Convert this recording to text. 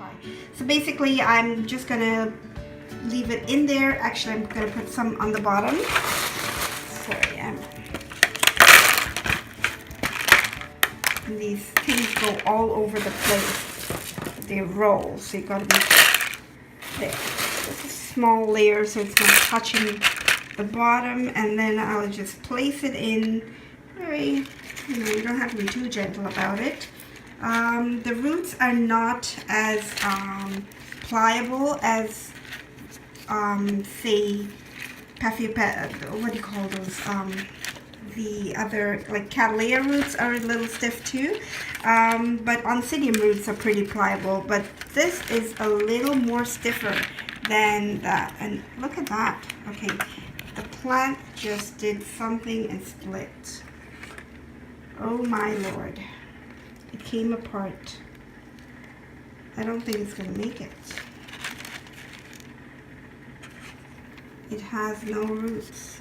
try. So basically I'm just gonna leave it in there. Actually, I'm gonna put some on the bottom. Sorry, these things go all over the place. They roll, so you gotta be there. This is a small layer, so it's not touching the bottom, and then I'll just place it in very, you don't have to be too gentle about it. The roots are not as pliable as say what do you call those, the other, like Cattleya roots are a little stiff too, but Oncidium roots are pretty pliable, but this is a little more stiffer than that. And look at that. Okay, the plant just did something and split. Oh my lord, it came apart. I don't think it's gonna make it. It has no roots.